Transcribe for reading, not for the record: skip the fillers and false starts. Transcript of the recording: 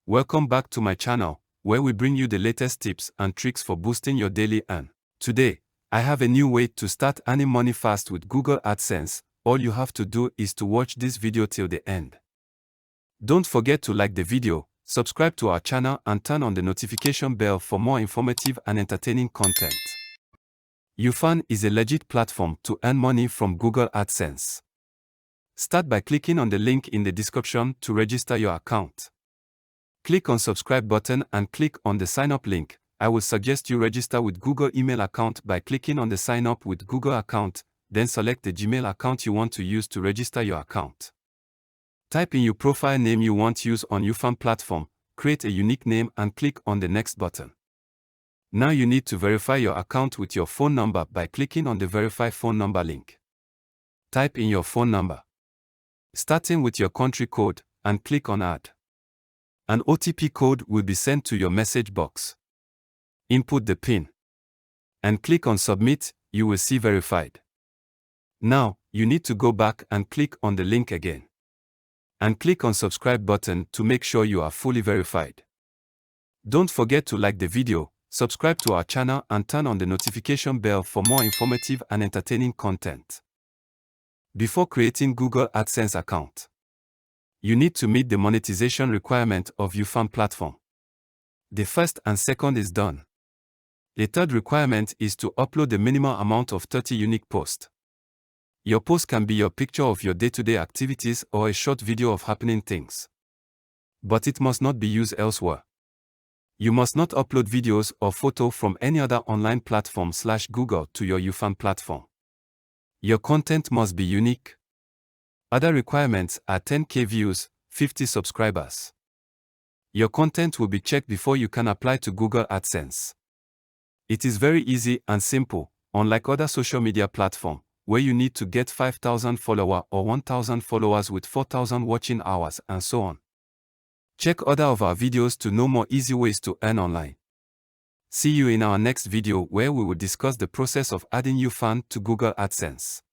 Welcome back to my channel, where we bring you the latest tips and tricks for boosting your daily earn. Today, I have a new way to start earning money fast with Google AdSense. All you have to do is to watch this video till the end. Don't forget to like the video, subscribe to our channel and turn on the notification bell for more informative and entertaining content. Yo.Fan is a legit platform to earn money from Google AdSense. Start by clicking on the link in the description to register your account. Click on subscribe button and click on the sign up link. I will suggest you register with Google email account by clicking on the sign up with Google account, then select the Gmail account you want to use to register your account. Type in your profile name you want to use on Yo.Fan platform, create a unique name and click on the next button. Now you need to verify your account with your phone number by clicking on the verify phone number link. Type in your phone number, starting with your country code, and click on add. An OTP code will be sent to your message box. Input the PIN and click on submit. You will see verified. Now, you need to go back and click on the link again. And click on subscribe button to make sure you are fully verified. Don't forget to like the video, subscribe to our channel and turn on the notification bell for more informative and entertaining content. Before creating Google AdSense account, you need to meet the monetization requirement of Yo.Fan platform. The first and second is done. The third requirement is to upload the minimum amount of 30 unique posts. Your post can be your picture of your day-to-day activities or a short video of happening things. But it must not be used elsewhere. You must not upload videos or photo from any other online platform / Google to your Yo.Fan platform. Your content must be unique. Other requirements are 10K views, 50 subscribers. Your content will be checked before you can apply to Google AdSense. It is very easy and simple, unlike other social media platforms, where you need to get 5,000 followers or 1,000 followers with 4,000 watching hours and so on. Check other of our videos to know more easy ways to earn online. See you in our next video where we will discuss the process of adding Yo.Fan to Google AdSense.